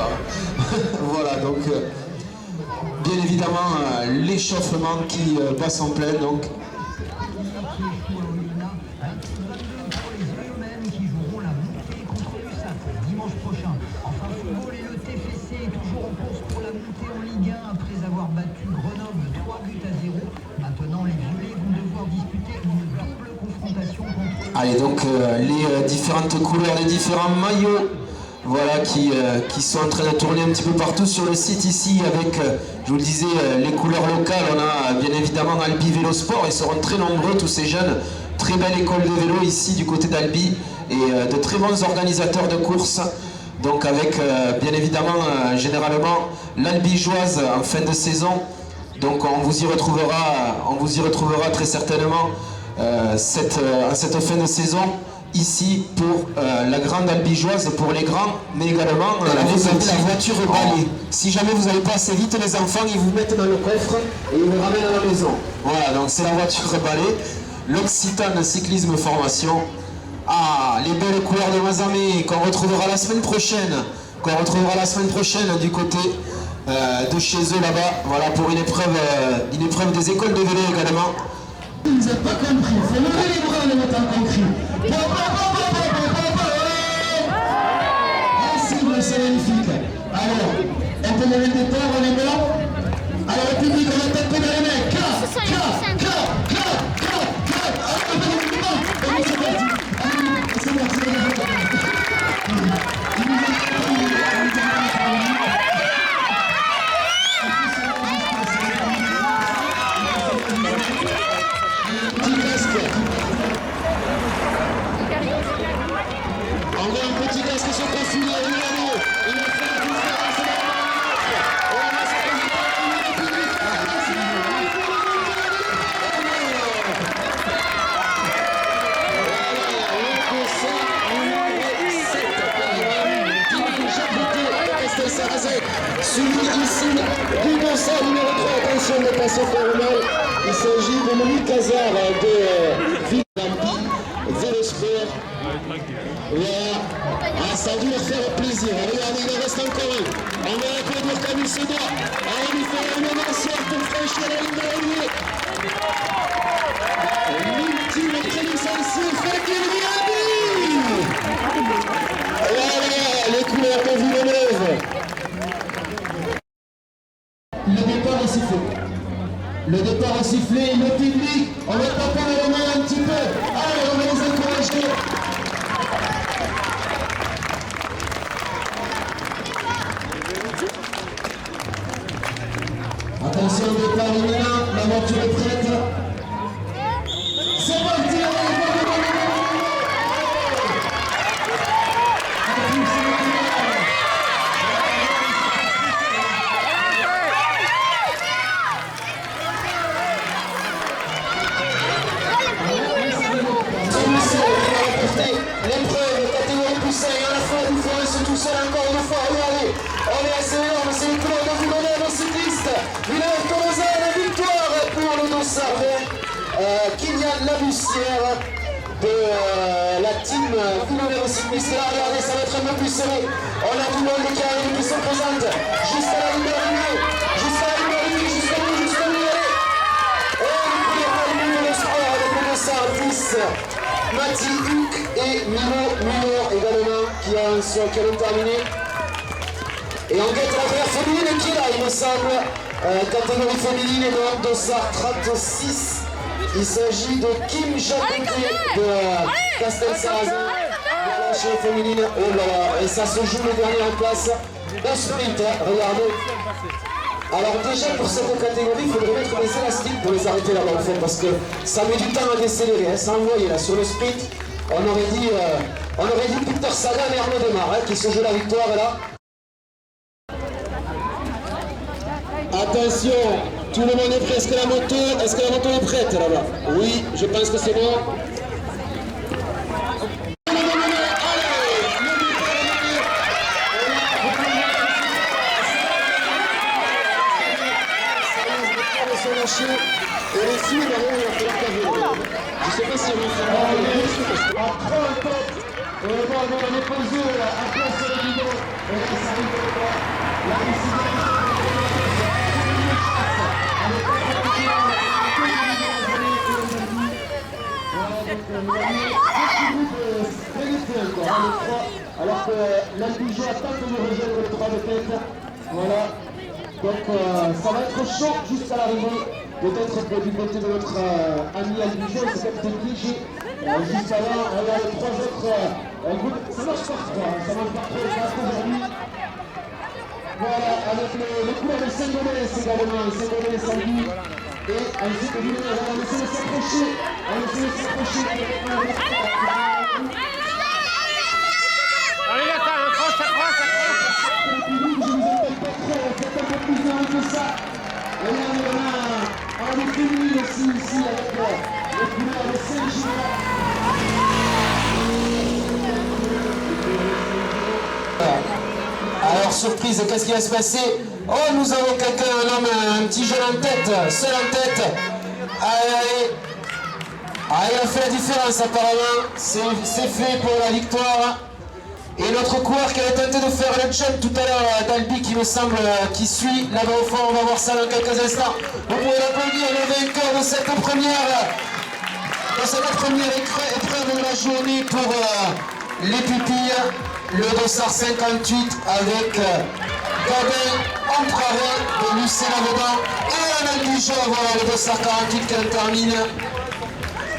pas. Voilà, donc bien évidemment l'échauffement qui passe en pleine. Donc. Dimanche prochain. Enfin, football et le TFC est toujours en course pour la montée en Ligue 1 après avoir battu Grenoble 3-0. Maintenant, les Violets vont devoir disputer une double confrontation contre... Allez, donc les différentes couleurs des différents maillots, voilà, qui sont en train de tourner un petit peu partout sur le site ici avec, je vous le disais, les couleurs locales. On a bien évidemment Albi Vélo Sport, ils seront très nombreux tous ces jeunes. Très belle école de vélo ici du côté d'Albi et de très bons organisateurs de courses. Donc avec bien évidemment généralement l'Albigeoise en fin de saison. Donc on vous y retrouvera très certainement cette fin de saison ici pour la grande Albigeoise, pour les grands, mais également vous avez la voiture balai. Si jamais vous n'allez pas assez vite, les enfants, ils vous mettent dans le coffre et ils vous ramènent à la maison. Voilà, donc c'est la voiture balai. L'Occitane Cyclisme Formation. Ah, les belles couleurs de Mazamet qu'on retrouvera la semaine prochaine. Du côté de chez eux là-bas. Voilà, pour une épreuve des écoles de vélo également. Vous n'avez pas compris, il faut lever les bras en étant compris. Merci, c'est magnifique. Alors, un peu de départ, on est bon. Alors, le public, on va taper dans les mecs. Suivi ici du dossard numéro 3, attention de passer formel. Il s'agit de Monique Hazard de Ville-d'Ampi, Vélosport. Voilà, ça a dû leur faire plaisir. Regardez, il en reste encore un. On va applaudir comme il se doit. On lui fait une ovation pour franchir la ligne de l'arrivée. L'ultime très licencié, Fekir Riadi. Voilà, les couleurs de Villeneuve. Le départ est sifflé, le public, on va taper les mains un petit peu. Allez, on va les encourager. Attention, le départ imminent, la voiture est prête. C'est parti, l'épreuve catégorie poussée et à la fois du forest tout seul encore une fois. Regardez, on est assez énorme, c'est une couleur de Villeneuve au cycliste. Villeneuve Tolosane, victoire pour le dossard Kylian Labussière de la team Villeneuve cycliste. Là, regardez, ça va être un peu plus serré. On a tout le monde qui arrive, qui se présente jusqu'à la ligne d'arrivée, jusqu'au bout, allez. Et vous pouvez terminer le sport avec le dossard 10. Mati Huc et Milo Muller également qui ont terminé. Et on guette la première féminine qui est là, il me semble. Catégorie féminine et donc dossard 36. Il s'agit de Kim Jacoté de Castel-Sarrazin. Voilà, chez les féminines. Oh là là, et ça se joue le dernier en place. Au sprint, regardez. Alors déjà pour cette catégorie, il faudrait mettre des élastiques pour les arrêter là-bas en fait, parce que ça met du temps à décélérer, hein, ça envoyé là sur le sprint. On aurait dit Peter Sagan et Arnaud Demar qui se jouent la victoire là. Attention, tout le monde est prêt, est-ce que la moto est prête là-bas? Oui, je pense que c'est bon. Et les filles derrière, il va falloir caver. Je ne sais pas si on va faire à 30 têtes. Et bon, on est posé à place de la vidéo. Et là, ça arrive. Voilà. Donc ça va être chaud jusqu'à l'arrivée. Peut-être du côté de notre ami Albigeon, c'est peut-être obligé. Juste avant, il y a les trois autres groupes. Ça marche pas trop, ça marche pas trop, ça marche aujourd'hui. Voilà, avec les couleurs de Saint-Gaudens également, Saint-Gaudens samedi. Et ensuite, on va laisser s'approcher. On va laisser s'approcher. Allez, là, accroche. Je vous appelle pas trop, faites un peu plus de que ça. Et là, on a des féminines aussi, ici, avec les couleurs de Saint-Gilles. Alors surprise, qu'est-ce qui va se passer? Oh, nous avons quelqu'un, un homme, un petit jeune en tête, seul en tête. Allez. Ah, il a fait la différence apparemment, c'est fait pour la victoire. Et notre coureur qui avait tenté de faire le jump tout à l'heure d'Albi qui me semble qui suit là-bas au fond, on va voir ça dans quelques instants. Vous pouvez l'applaudir, le vainqueur de cette première épreuve de la journée pour les pupilles, le dossard 58 avec Gabin Empraré de Lucien Lavedan et un Albigeon, voilà le dossard 48 qui en termine.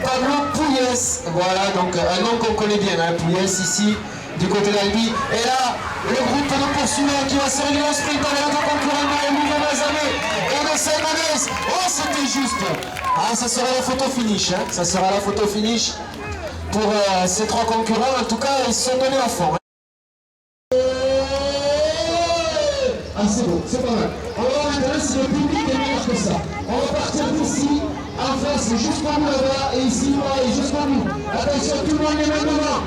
Pablo Pouillès, voilà donc un nom qu'on connaît bien, hein, Pouillès ici du côté d'Albi. Et là, le groupe de poursuivants qui va se réunir au sprint avec deux concurrents de Louis Mazamé et de Saint-Gaudens. Oh, c'était juste. Ah, ça sera la photo finish, hein. Ça sera la photo finish pour ces trois concurrents. En tout cas, ils se sont donnés à fond. Ah, c'est bon, c'est pas mal. On va voir maintenant si le public est meilleur que ça. On va partir d'ici, en face, jusqu'au bout là-bas, et ici, pareil, jusqu'au bout. Attention, tout le monde est même devant.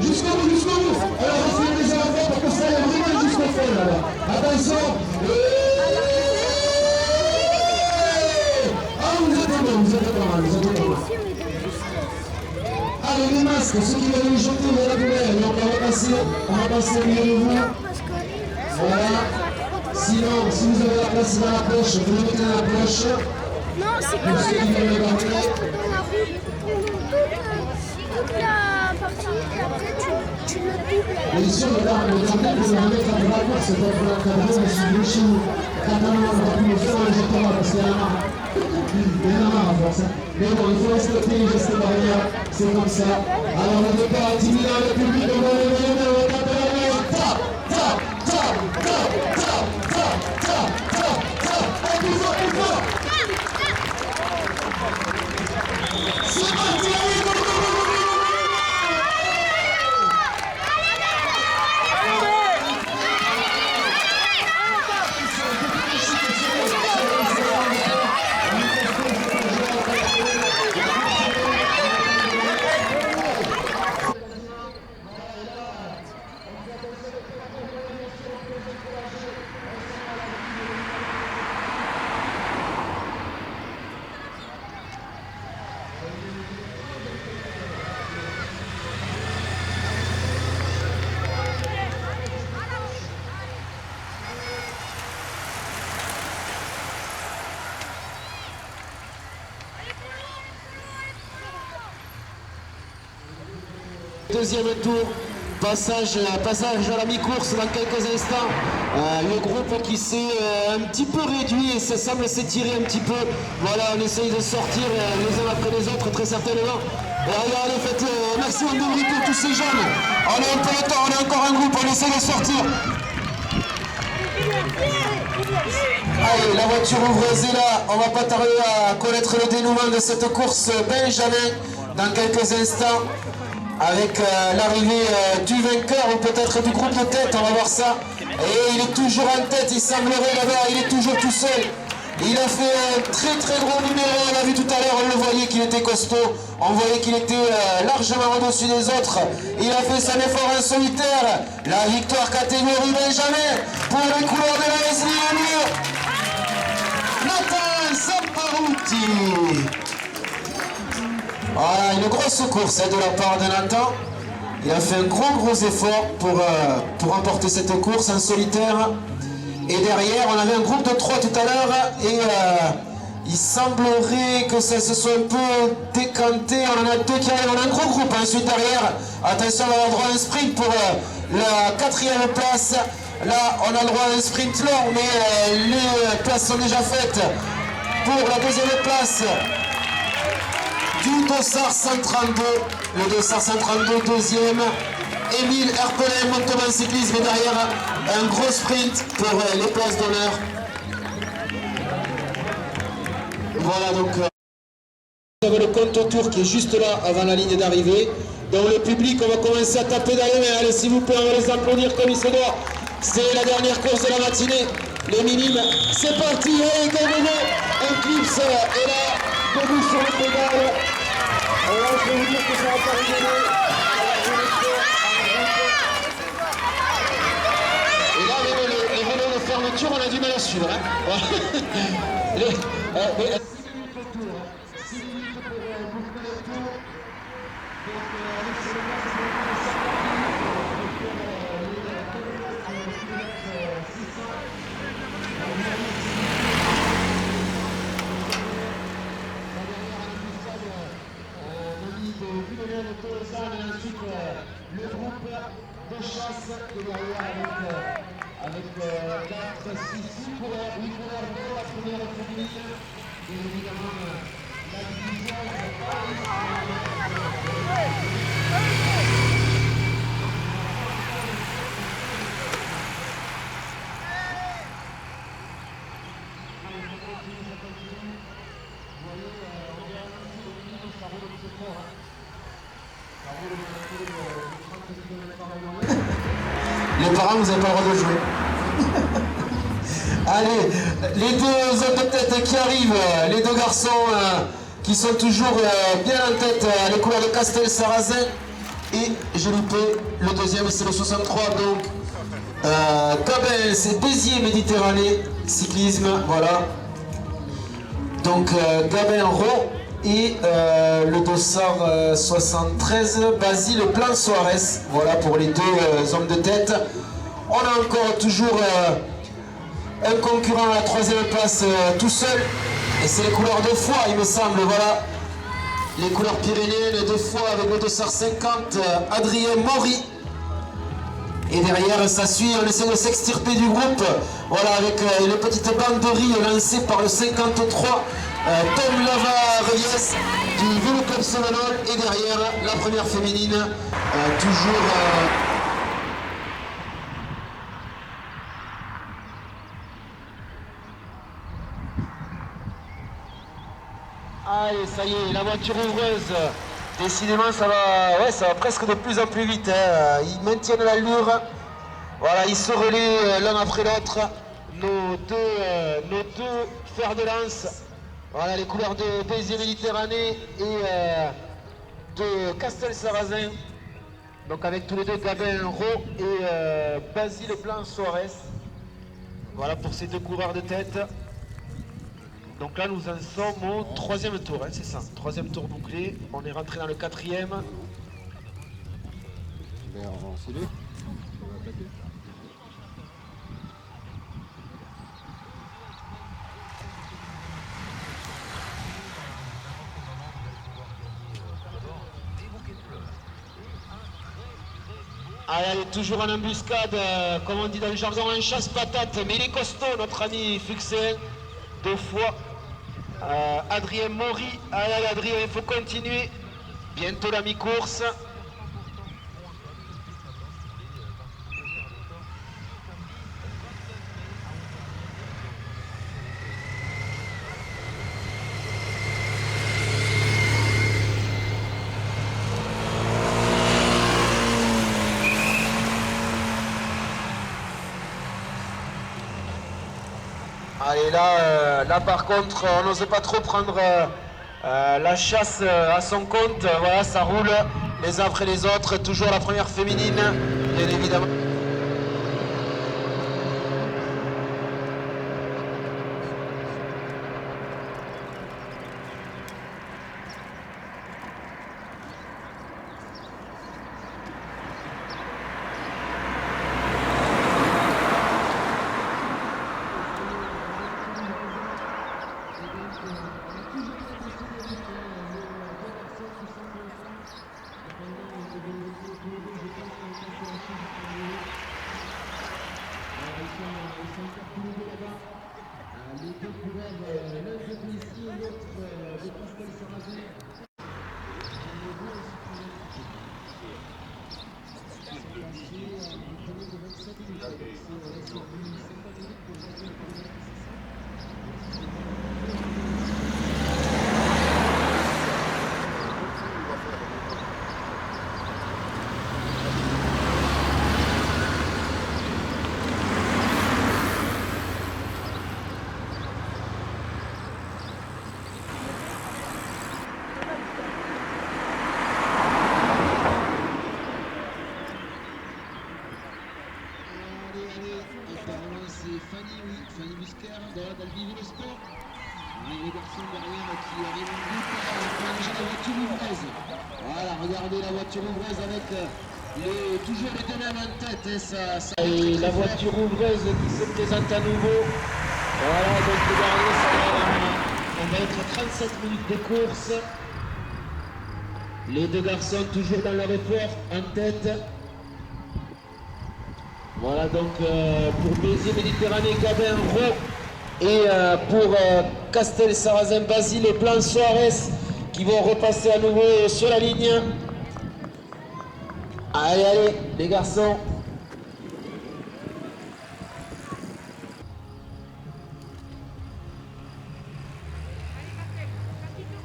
Jusqu'au bout. Alors, on fait déjà la fois pour que ça aille vraiment jusqu'au fond là-bas. Attention. Ah, vous êtes pas mal. Allez, les masques, ceux qui veulent les jeter vers la poubelle. Donc, on va passer au milieu de vous. Voilà. Sinon, si vous avez la place dans la poche, vous le mettez dans la poche. Non, c'est quand ceux qui veulent le garder. dans la rue, toute la partie, et après tu le doubles. Bien sûr, le gardien peut le remettre à la course, c'est pour l'encadrer, mais si vous chez nous, quand on va plus le faire, on le jettera parce qu'il y en a marre. Il y en a marre à force. Mais bon, il faut respecter les gestes barrières, c'est comme ça. Alors, le départ est timide dans le public, on va le lever, on va taper la main. Tap. Plus fort. C'est parti, allez, go. Deuxième tour, passage à la mi-course dans quelques instants. Le groupe qui s'est un petit peu réduit et ça semble s'étirer un petit peu. Voilà, on essaye de sortir les uns après les autres très certainement. Et regardez, faites un maximum de bruit pour tous ces jeunes. On est un peloton, on est encore un groupe, on essaie de sortir. Allez, la voiture ouvreuse est là. On va pas tarder à connaître le dénouement de cette course Benjamin dans quelques instants. Avec l'arrivée du vainqueur ou peut-être du groupe de tête, on va voir ça. Et il est toujours en tête, il semblerait là-bas, il est toujours tout seul. Il a fait un très gros numéro, on l'a vu tout à l'heure, on le voyait qu'il était costaud, on voyait qu'il était largement au-dessus des autres. Il a fait son effort en solitaire, la victoire catégorie Benjamin pour les couleurs de la SLI au mur. Nathan Zamparuti. Voilà, une grosse course de la part de Nathan. Il a fait un gros effort pour remporter cette course en solitaire. Et derrière, on avait un groupe de 3 tout à l'heure. Et Il semblerait que ça se soit un peu décanté. On en a deux qui arrivent. On a un gros groupe ensuite derrière. Attention, on va avoir droit à un sprint pour la 4e place. Là, on a le droit à un sprint long, mais les places sont déjà faites pour la 2e place du Dossard 132. Le Dossard 132, 2e. Émile Herpelin, Montauban Cyclisme, et derrière un gros sprint pour les places d'honneur. Voilà donc vous avez le compte autour qui est juste là avant la ligne d'arrivée. Donc le public, on va commencer à taper dans les mains. Allez, s'il vous plaît, on va les applaudir comme il se doit. C'est la dernière course de la matinée. Les minimes, c'est parti. Allez, go, go, go. Un clips est là, debout sur le pédale. Alors je vais vous dire que ça va pas rigoler. Et là, les vélos de fermeture, on a du mal à suivre. Hein. Mais, 6 minutes pour boucler le tour. Donc, ensuite le groupe de chasse qui est derrière avec 4, 6, 8 coureurs pour la première féminine. Et évidemment, la division les parents, vous n'avez pas le droit de jouer. Allez, les deux hommes de tête qui arrivent, les deux garçons qui sont toujours bien en tête, les couleurs de Castel-Sarrazin. Et j'ai loupé le deuxième, c'est le 63. Donc, Gabin, c'est Béziers Méditerranée Cyclisme, voilà. Donc, Gabin Ro et le Dossard 73, Basile Plan-Soares, voilà pour les deux hommes de tête. On a encore toujours un concurrent à la 3e place tout seul, et c'est les couleurs de Foix, il me semble, voilà. Les couleurs pyrénéennes de Foix avec le Dossard 50, Adrien Maury. Et derrière, ça suit, on essaie de s'extirper du groupe, voilà, avec les petites bandes de riz lancées par le 53, Tom Lava-Reyes du Vélo Club Semanol. Et derrière, la première féminine, toujours... Allez, ça y est, la voiture ouvreuse. Décidément, ça va presque de plus en plus vite. Hein. Ils maintiennent l'allure. Voilà, ils se relaient l'un après l'autre. Nos deux fers de lance. Voilà, les couleurs de Béziers Méditerranée et de Castel-Sarrazin. Donc avec tous les deux Gabin Ro et Basile Plan-Soares. Voilà pour ces deux coureurs de tête. Donc là, nous en sommes au 3e tour, hein, c'est ça. 3e tour bouclé. On est rentré dans le 4e. Allez, elle est toujours en embuscade, comme on dit dans le jargon, en chasse-patate. Mais il est costaud, notre ami Fuxen. 2 fois. Adrien Maury. Allez, Adrien, il faut continuer. Bientôt la mi-course. Allez, là par contre, on n'ose pas trop prendre la chasse à son compte. Voilà, ça roule les uns après les autres. Toujours la première féminine, bien évidemment. Fanny Musquer, d'Albi le sport. Les garçons derrière qui arrivent en groupe pour alléger la voiture ouvraise. Voilà, regardez la voiture ouvraise avec toujours les deux mêmes en tête. Et la voiture ouvraise qui se présente à nouveau. Voilà, donc le dernier, on va être à 37 minutes de course. Les deux garçons toujours dans leur effort en tête. Voilà donc pour Béziers Méditerranée, Gabin, Roux et pour Castel Sarrazin, Basile et Plan Soares qui vont repasser à nouveau sur la ligne. Allez, allez les garçons.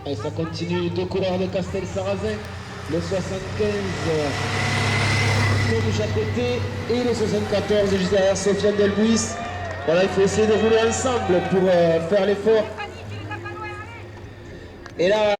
Et ça continue, deux coureurs de Castel Sarrazin, le 75. Rouge à côté et les 74 juste derrière Sofiane Delbuis. Voilà, il faut essayer de rouler ensemble pour faire l'effort. Et là...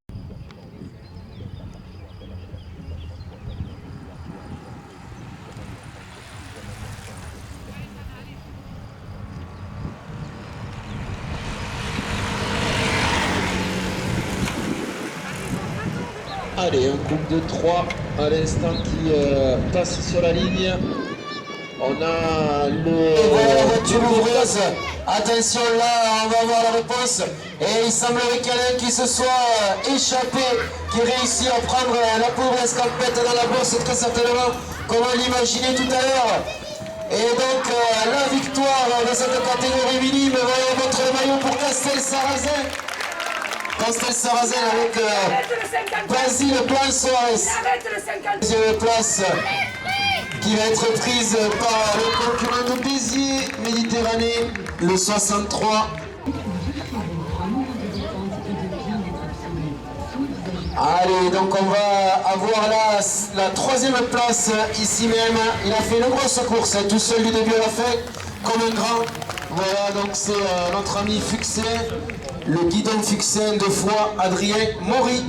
Allez, un groupe de 3 à l'instant qui passe sur la ligne. On a la voiture ouvreuse. Attention là, on va voir la réponse. Et il semblerait qu'il y en ait un qui se soit échappé, qui réussit à prendre la pauvre escampette dans la bourse très certainement, comme on l'imaginait tout à l'heure. Et donc la victoire de cette catégorie minime va mettre le maillot pour Castel Sarrazin. Castel Sarrazin avec Basile Plan Soares. Deuxième place qui va être prise par le concurrent de Béziers Méditerranée, le 63. Allez, donc on va avoir la troisième place ici même. Il a fait une grosse course, tout seul du début à la fin, comme un grand. Voilà, donc c'est notre ami Fuxin, le guidon Fuxin de foi, Adrien Maury.